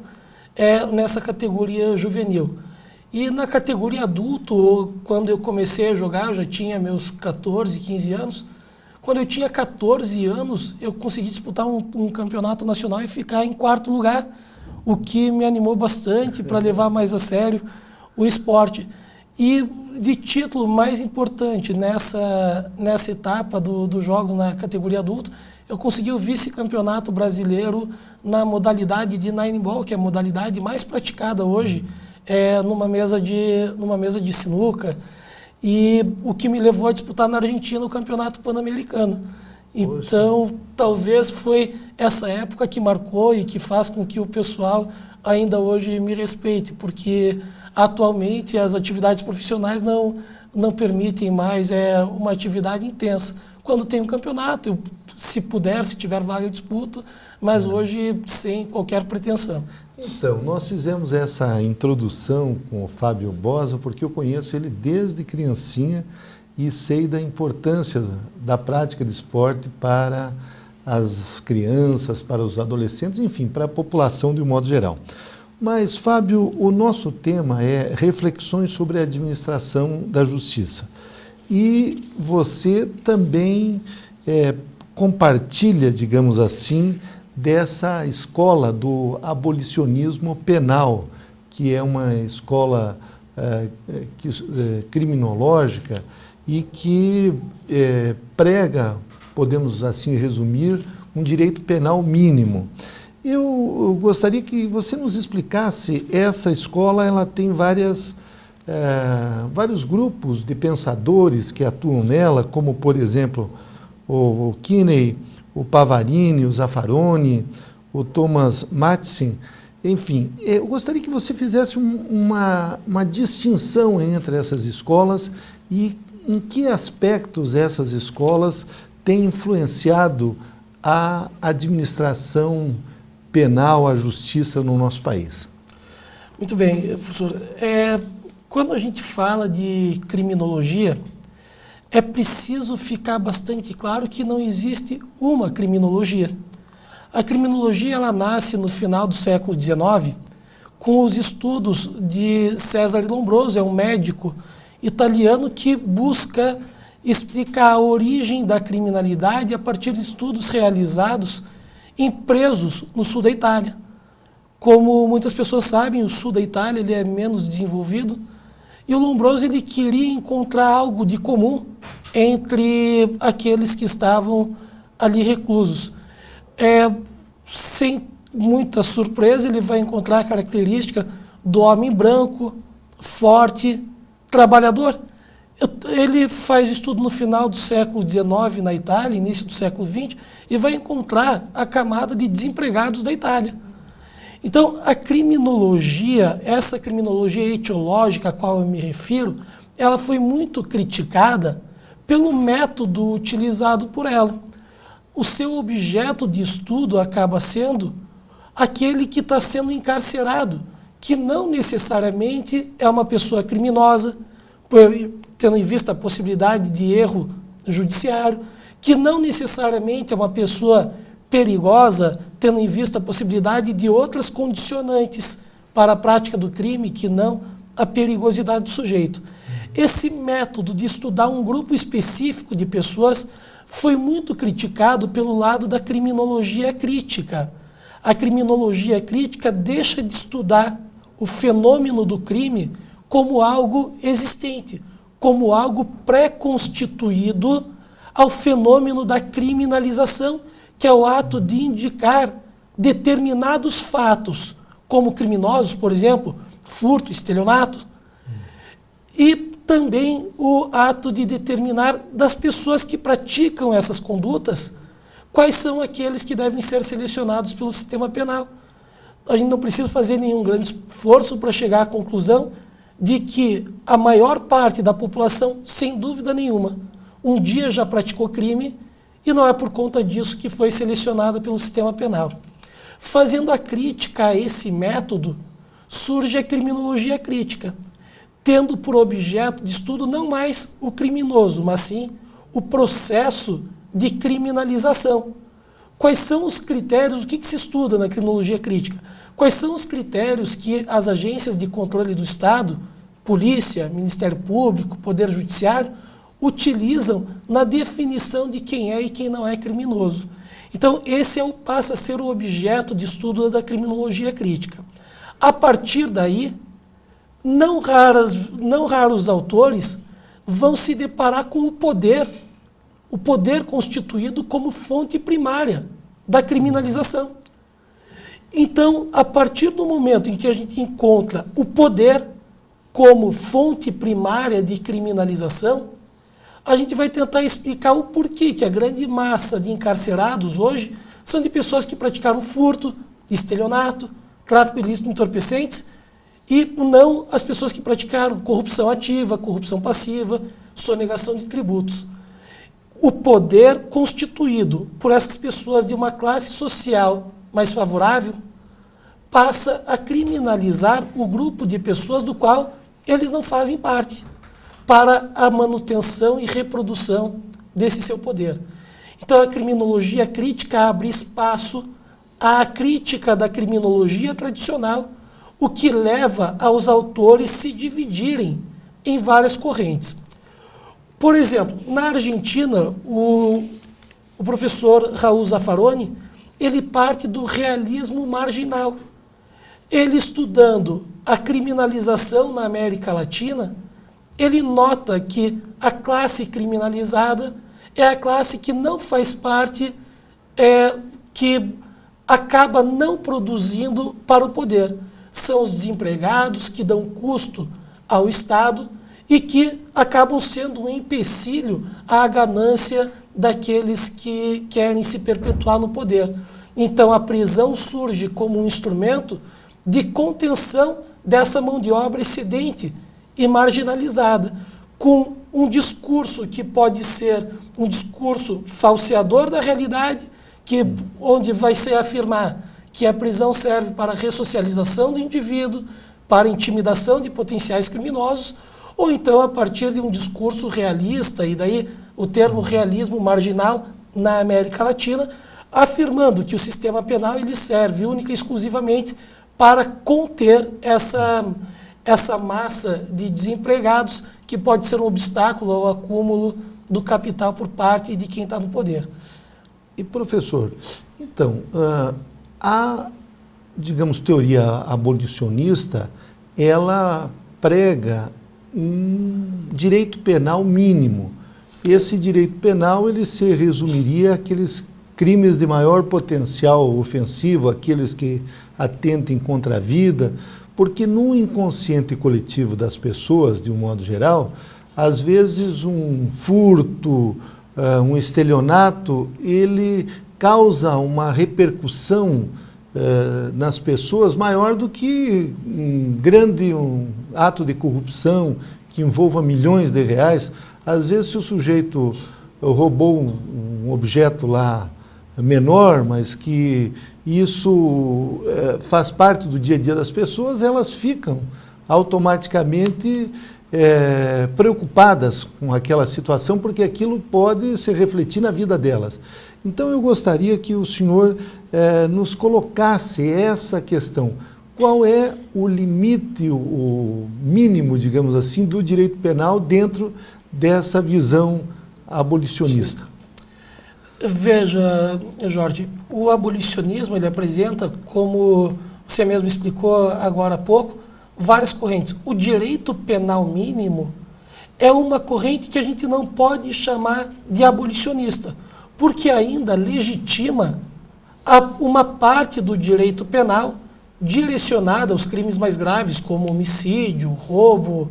nessa categoria juvenil. E na categoria adulto, quando eu comecei a jogar, eu já tinha meus 14, 15 anos. Quando eu tinha 14 anos, eu consegui disputar um campeonato nacional e ficar em 4º lugar, o que me animou bastante para levar mais a sério o esporte. E de título mais importante nessa etapa do jogo na categoria adulto, eu consegui o vice-campeonato brasileiro na modalidade de nine ball, que é a modalidade mais praticada hoje numa mesa de sinuca, e o que me levou a disputar na Argentina o campeonato pan-americano. Então, talvez foi essa época que marcou e que faz com que o pessoal ainda hoje me respeite, porque atualmente as atividades profissionais não permitem mais uma atividade intensa. Quando tem um campeonato, se tiver vaga, eu disputo, mas hoje sem qualquer pretensão. Então, nós fizemos essa introdução com o Fábio Bosa, porque eu conheço ele desde criancinha e sei da importância da prática de esporte para as crianças, para os adolescentes, enfim, para a população de um modo geral. Mas, Fábio, o nosso tema é reflexões sobre a administração da justiça. E você também compartilha, digamos assim, dessa escola do abolicionismo penal, que é uma escola criminológica e que prega, podemos assim resumir, um direito penal mínimo. Eu gostaria que você nos explicasse, essa escola ela tem vários grupos de pensadores que atuam nela, como, por exemplo, o Kinney, o Pavarini, o Zaffaroni, o Thomas Matsin. Enfim, eu gostaria que você fizesse uma distinção entre essas escolas e em que aspectos essas escolas têm influenciado a administração penal, a justiça no nosso país. Muito bem, professor. Quando a gente fala de criminologia, é preciso ficar bastante claro que não existe uma criminologia. A criminologia ela nasce no final do século XIX com os estudos de Cesare Lombroso, é um médico italiano que busca explicar a origem da criminalidade a partir de estudos realizados em presos no sul da Itália. Como muitas pessoas sabem, o sul da Itália ele é menos desenvolvido e o Lombroso ele queria encontrar algo de comum entre aqueles que estavam ali reclusos. Sem muita surpresa, ele vai encontrar a característica do homem branco, forte, trabalhador. Ele faz estudo no final do século XIX na Itália, início do século XX, e vai encontrar a camada de desempregados da Itália. Então, a criminologia, essa criminologia etiológica a qual eu me refiro, ela foi muito criticada pelo método utilizado por ela. O seu objeto de estudo acaba sendo aquele que está sendo encarcerado, que não necessariamente é uma pessoa criminosa, tendo em vista a possibilidade de erro judiciário, que não necessariamente é uma pessoa perigosa, tendo em vista a possibilidade de outras condicionantes para a prática do crime, que não a perigosidade do sujeito. Esse método de estudar um grupo específico de pessoas foi muito criticado pelo lado da criminologia crítica. A criminologia crítica deixa de estudar o fenômeno do crime como algo existente, como algo pré-constituído ao fenômeno da criminalização, que é o ato de indicar determinados fatos, como criminosos, por exemplo, furto, estelionato, e também o ato de determinar das pessoas que praticam essas condutas quais são aqueles que devem ser selecionados pelo sistema penal. A gente não precisa fazer nenhum grande esforço para chegar à conclusão de que a maior parte da população, sem dúvida nenhuma, um dia já praticou crime e não é por conta disso que foi selecionada pelo sistema penal. Fazendo a crítica a esse método, surge a criminologia crítica, tendo por objeto de estudo não mais o criminoso, mas sim o processo de criminalização. Quais são os critérios, o que se estuda na criminologia crítica? Quais são os critérios que as agências de controle do Estado, polícia, Ministério Público, Poder Judiciário, utilizam na definição de quem é e quem não é criminoso? Então, esse passa a ser o objeto de estudo da criminologia crítica. A partir daí, não raros autores vão se deparar com o poder constituído como fonte primária da criminalização. Então, a partir do momento em que a gente encontra o poder como fonte primária de criminalização, a gente vai tentar explicar o porquê que a grande massa de encarcerados hoje são de pessoas que praticaram furto, estelionato, tráfico ilícito de entorpecentes, e não as pessoas que praticaram corrupção ativa, corrupção passiva, sonegação de tributos. O poder constituído por essas pessoas de uma classe social mais favorável passa a criminalizar o grupo de pessoas do qual eles não fazem parte, para a manutenção e reprodução desse seu poder. Então, a criminologia crítica abre espaço à crítica da criminologia tradicional, o que leva aos autores se dividirem em várias correntes. Por exemplo, na Argentina, o professor Raul Zaffaroni, ele parte do realismo marginal. Ele, estudando a criminalização na América Latina, ele nota que a classe criminalizada é a classe que não faz parte, que acaba não produzindo para o poder. São os desempregados que dão custo ao Estado e que acabam sendo um empecilho à ganância daqueles que querem se perpetuar no poder. Então a prisão surge como um instrumento de contenção dessa mão de obra excedente e marginalizada, com um discurso que pode ser um discurso falseador da realidade, onde vai se afirmar que a prisão serve para a ressocialização do indivíduo, para a intimidação de potenciais criminosos, ou então a partir de um discurso realista, e daí o termo realismo marginal na América Latina, afirmando que o sistema penal ele serve única e exclusivamente para conter essa massa de desempregados que pode ser um obstáculo ao acúmulo do capital por parte de quem está no poder. E, professor, então, a, digamos, teoria abolicionista, ela prega um direito penal mínimo. Esse direito penal ele se resumiria àqueles crimes de maior potencial ofensivo, aqueles que atentem contra a vida, porque no inconsciente coletivo das pessoas, de um modo geral, às vezes um furto, um estelionato, ele causa uma repercussão nas pessoas maior do que um grande ato de corrupção que envolva milhões de reais. Às vezes, se o sujeito roubou um objeto lá menor, mas que isso faz parte do dia a dia das pessoas, elas ficam automaticamente preocupadas com aquela situação, porque aquilo pode se refletir na vida delas. Então eu gostaria que o senhor nos colocasse essa questão. Qual é o limite, o mínimo, digamos assim, do direito penal dentro dessa visão abolicionista? Sim. Veja, Jorge, o abolicionismo ele apresenta, como você mesmo explicou agora há pouco, várias correntes. O direito penal mínimo é uma corrente que a gente não pode chamar de abolicionista, porque ainda legitima uma parte do direito penal direcionada aos crimes mais graves, como homicídio, roubo,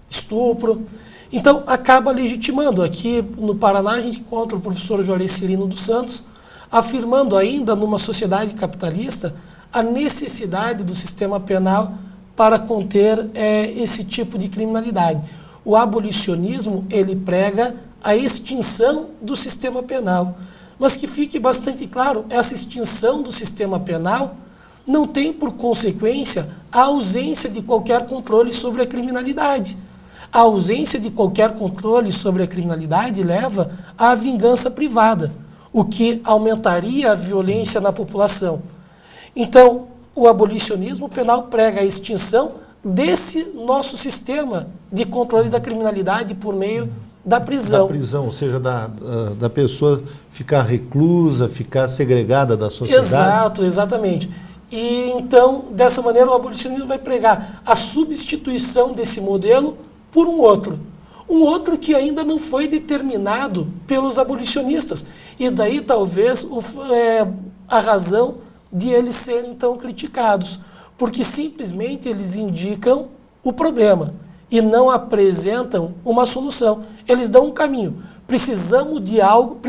estupro. Então, acaba legitimando. Aqui no Paraná, a gente encontra o professor Juarez Cirino dos Santos afirmando ainda, numa sociedade capitalista, a necessidade do sistema penal para conter esse tipo de criminalidade. O abolicionismo, ele prega a extinção do sistema penal. Mas que fique bastante claro, essa extinção do sistema penal não tem por consequência a ausência de qualquer controle sobre a criminalidade. A ausência de qualquer controle sobre a criminalidade leva à vingança privada, o que aumentaria a violência na população. Então, o abolicionismo penal prega a extinção desse nosso sistema de controle da criminalidade por meio da prisão. Da prisão, ou seja, da pessoa ficar reclusa, ficar segregada da sociedade. Exato, exatamente. E então, dessa maneira, o abolicionismo vai pregar a substituição desse modelo por um outro que ainda não foi determinado pelos abolicionistas. E daí, talvez, a razão de eles serem tão criticados, porque simplesmente eles indicam o problema e não apresentam uma solução. Eles dão um caminho. Precisamos de algo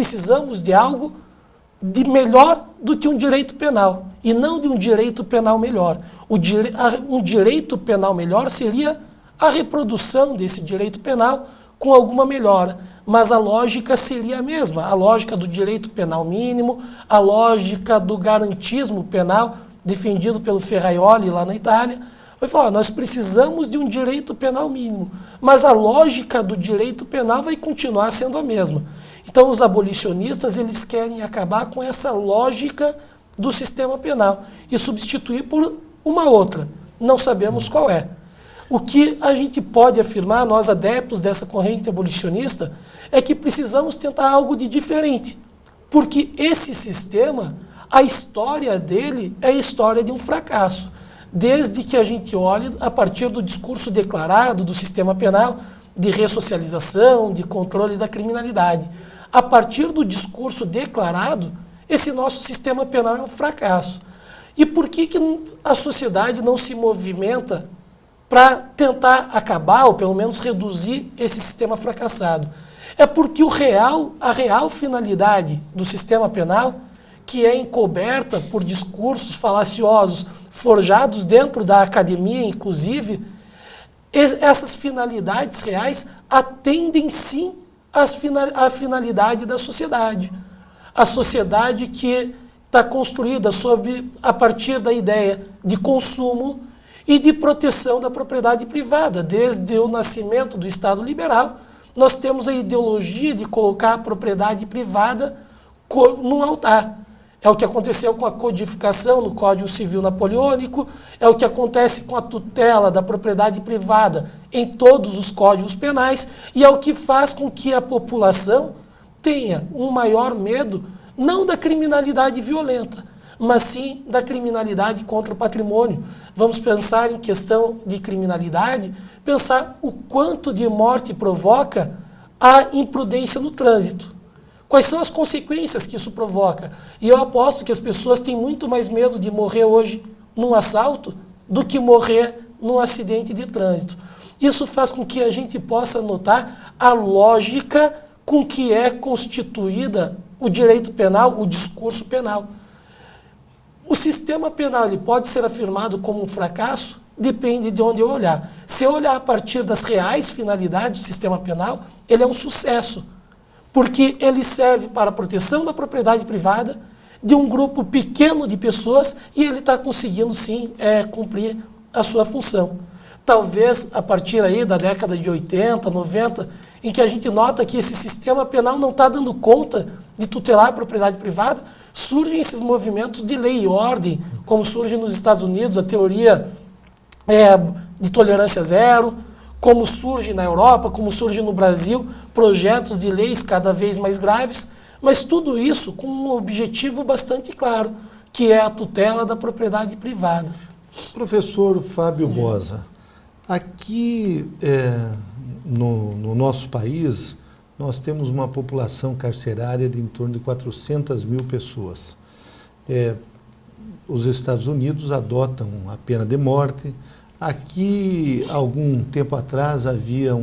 de melhor do que um direito penal, e não de um direito penal melhor. Um direito penal melhor seria a reprodução desse direito penal com alguma melhora, mas a lógica seria a mesma, a lógica do direito penal mínimo, a lógica do garantismo penal, defendido pelo Ferraioli lá na Itália. Vai falar, nós precisamos de um direito penal mínimo, mas a lógica do direito penal vai continuar sendo a mesma. Então os abolicionistas eles querem acabar com essa lógica do sistema penal e substituir por uma outra, não sabemos qual é. O que a gente pode afirmar, nós adeptos dessa corrente abolicionista, é que precisamos tentar algo de diferente, porque esse sistema a história dele é a história de um fracasso. Desde que a gente olhe a partir do discurso declarado do sistema penal de ressocialização, de controle da criminalidade. A partir do discurso declarado, esse nosso sistema penal é um fracasso. E por que a sociedade não se movimenta para tentar acabar, ou pelo menos reduzir esse sistema fracassado? É porque a real finalidade do sistema penal, que é encoberta por discursos falaciosos, forjados dentro da academia, inclusive, essas finalidades reais atendem sim à finalidade da sociedade. A sociedade que está construída a partir da ideia de consumo e de proteção da propriedade privada. Desde o nascimento do Estado liberal, nós temos a ideologia de colocar a propriedade privada no altar. É o que aconteceu com a codificação no Código Civil Napoleônico, é o que acontece com a tutela da propriedade privada em todos os códigos penais, e é o que faz com que a população tenha um maior medo, não da criminalidade violenta, mas sim da criminalidade contra o patrimônio. Vamos pensar em questão de criminalidade, pensar o quanto de morte provoca a imprudência no trânsito. Quais são as consequências que isso provoca? E eu aposto que as pessoas têm muito mais medo de morrer hoje num assalto do que morrer num acidente de trânsito. Isso faz com que a gente possa notar a lógica com que é constituída o direito penal, o discurso penal. O sistema penal ele pode ser afirmado como um fracasso? Depende de onde eu olhar. Se eu olhar a partir das reais finalidades do sistema penal, ele é um sucesso, porque ele serve para a proteção da propriedade privada de um grupo pequeno de pessoas e ele está conseguindo, sim, cumprir a sua função. Talvez a partir aí da década de 80, 90, em que a gente nota que esse sistema penal não está dando conta de tutelar a propriedade privada, surgem esses movimentos de lei e ordem, como surge nos Estados Unidos a teoria de tolerância zero, como surge na Europa, como surge no Brasil, projetos de leis cada vez mais graves, mas tudo isso com um objetivo bastante claro, que é a tutela da propriedade privada. Professor Fábio Bosa, aqui no nosso país, nós temos uma população carcerária de em torno de 400 mil pessoas. Os Estados Unidos adotam a pena de morte. Aqui, algum tempo atrás, havia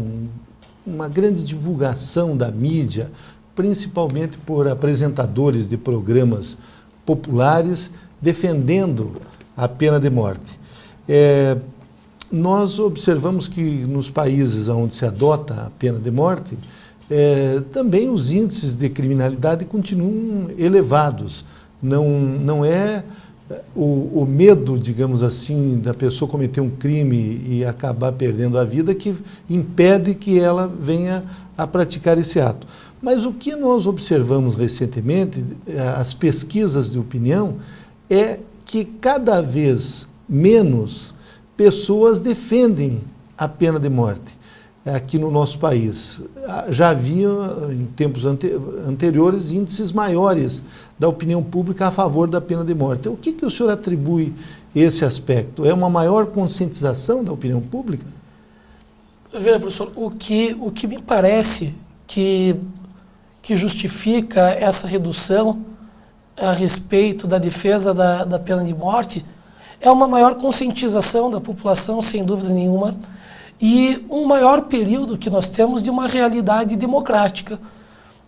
uma grande divulgação da mídia, principalmente por apresentadores de programas populares, defendendo a pena de morte. Nós observamos que nos países onde se adota a pena de morte, também os índices de criminalidade continuam elevados. Não é o medo, digamos assim, da pessoa cometer um crime e acabar perdendo a vida que impede que ela venha a praticar esse ato. Mas o que nós observamos recentemente, as pesquisas de opinião, é que cada vez menos pessoas defendem a pena de morte aqui no nosso país. Já havia, em tempos anteriores, índices maiores da opinião pública a favor da pena de morte. O que o senhor atribui esse aspecto? É uma maior conscientização da opinião pública? Veja, professor, o que me parece que justifica essa redução a respeito da defesa da pena de morte é uma maior conscientização da população, sem dúvida nenhuma, e um maior período que nós temos de uma realidade democrática.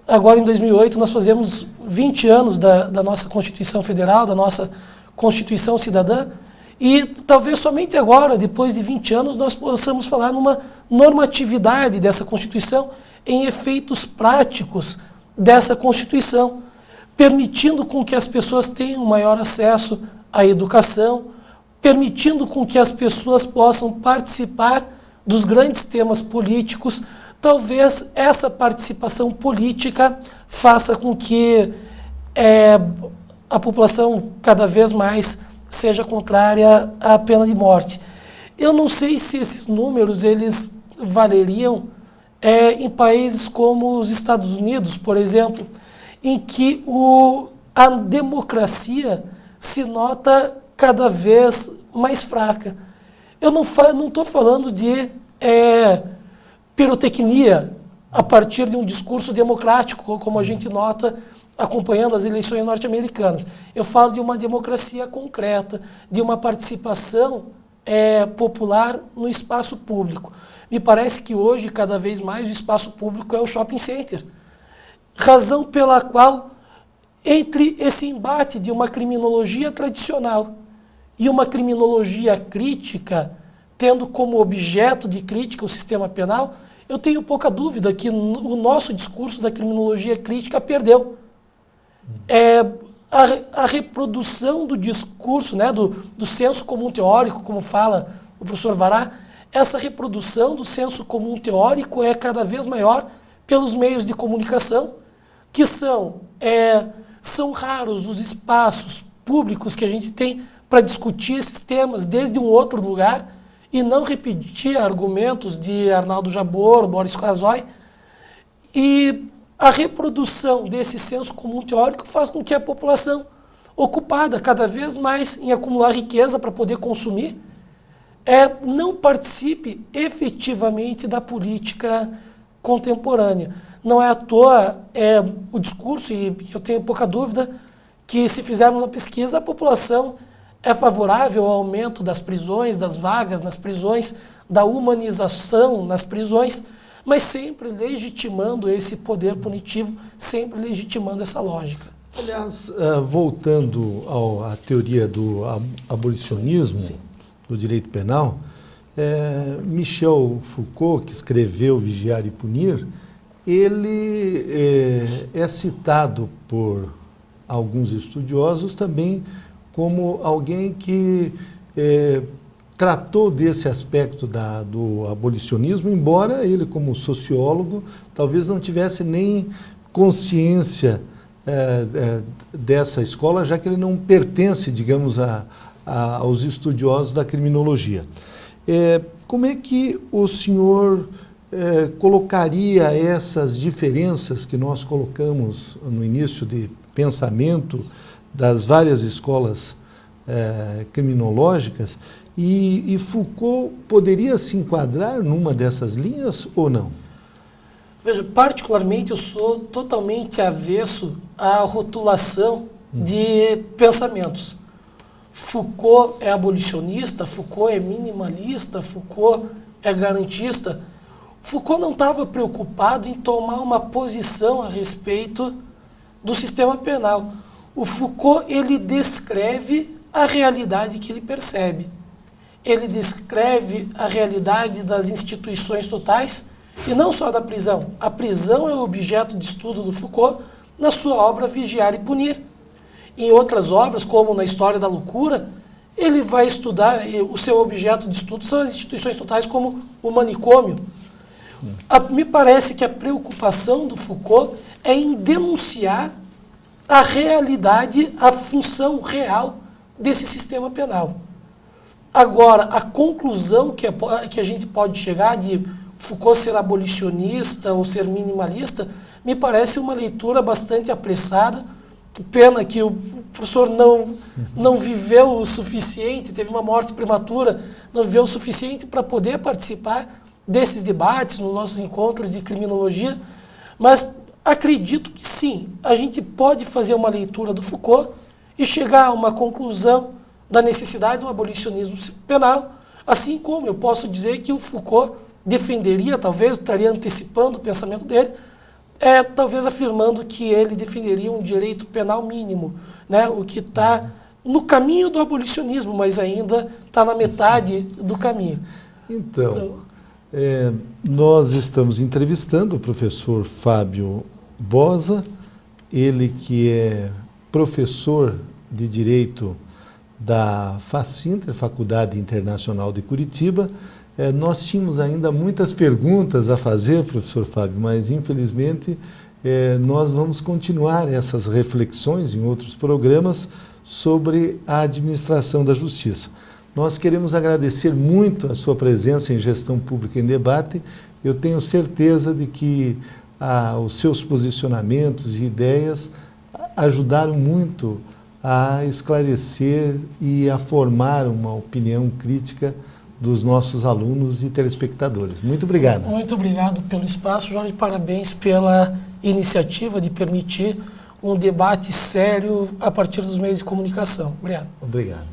Agora, em 2008, nós fazemos 20 anos da nossa Constituição Federal, da nossa Constituição Cidadã, e talvez somente agora, depois de 20 anos, nós possamos falar numa normatividade dessa Constituição, em efeitos práticos dessa Constituição, permitindo com que as pessoas tenham maior acesso à educação, permitindo com que as pessoas possam participar dos grandes temas políticos. Talvez essa participação política faça com que a população cada vez mais seja contrária à pena de morte. Eu não sei se esses números eles valeriam em países como os Estados Unidos, por exemplo, em que a democracia se nota cada vez mais fraca. Eu não estou falando de pirotecnia a partir de um discurso democrático, como a gente nota acompanhando as eleições norte-americanas. Eu falo de uma democracia concreta, de uma participação popular no espaço público. Me parece que hoje, cada vez mais, o espaço público é o shopping center. Razão pela qual, entre esse embate de uma criminologia tradicional e uma criminologia crítica, tendo como objeto de crítica o sistema penal, eu tenho pouca dúvida que o nosso discurso da criminologia crítica perdeu. A reprodução do discurso, né, do senso comum teórico, como fala o professor Vará, essa reprodução do senso comum teórico é cada vez maior pelos meios de comunicação, que são raros os espaços públicos que a gente tem para discutir esses temas desde um outro lugar e não repetir argumentos de Arnaldo Jabor, Boris Kazoy. E a reprodução desse senso comum teórico faz com que a população, ocupada cada vez mais em acumular riqueza para poder consumir, não participe efetivamente da política contemporânea. Não é à toa o discurso, e eu tenho pouca dúvida, que se fizermos uma pesquisa, a população é favorável ao aumento das prisões, das vagas nas prisões, da humanização nas prisões, mas sempre legitimando esse poder punitivo, sempre legitimando essa lógica. Aliás, voltando à teoria do abolicionismo, sim, do direito penal, Michel Foucault, que escreveu Vigiar e Punir, ele é citado por alguns estudiosos também como alguém que tratou desse aspecto do abolicionismo, embora ele, como sociólogo, talvez não tivesse nem consciência dessa escola, já que ele não pertence, digamos, aos estudiosos da criminologia. Como é que o senhor colocaria essas diferenças que nós colocamos no início de pensamento das várias escolas criminológicas, e Foucault poderia se enquadrar numa dessas linhas ou não? Veja, particularmente eu sou totalmente avesso à rotulação de pensamentos. Foucault é abolicionista, Foucault é minimalista, Foucault é garantista. Foucault não estava preocupado em tomar uma posição a respeito do sistema penal. O Foucault, ele descreve a realidade que ele percebe. Ele descreve a realidade das instituições totais e não só da prisão. A prisão é o objeto de estudo do Foucault na sua obra Vigiar e Punir. Em outras obras, como na História da Loucura, ele vai estudar, o seu objeto de estudo são as instituições totais como o manicômio. Me parece que a preocupação do Foucault é em denunciar a realidade, a função real desse sistema penal. Agora, a conclusão que a gente pode chegar de Foucault ser abolicionista ou ser minimalista, me parece uma leitura bastante apressada. Pena que o professor não viveu o suficiente, teve uma morte prematura, não viveu o suficiente para poder participar desses debates nos nossos encontros de criminologia, mas acredito que sim, a gente pode fazer uma leitura do Foucault e chegar a uma conclusão da necessidade de um abolicionismo penal, assim como eu posso dizer que o Foucault defenderia, talvez, estaria antecipando o pensamento dele, talvez afirmando que ele defenderia um direito penal mínimo, né, o que está no caminho do abolicionismo, mas ainda está na metade do caminho. Então, nós estamos entrevistando o professor Fábio Bosa, ele que é professor de Direito da FACINTER, Faculdade Internacional de Curitiba. Nós tínhamos ainda muitas perguntas a fazer, professor Fábio, mas infelizmente nós vamos continuar essas reflexões em outros programas sobre a administração da justiça. Nós queremos agradecer muito a sua presença em Gestão Pública em Debate. Eu tenho certeza de que os seus posicionamentos e ideias ajudaram muito a esclarecer e a formar uma opinião crítica dos nossos alunos e telespectadores. Muito obrigado. Muito obrigado pelo espaço, Jorge. Parabéns pela iniciativa de permitir um debate sério a partir dos meios de comunicação. Obrigado. Obrigado.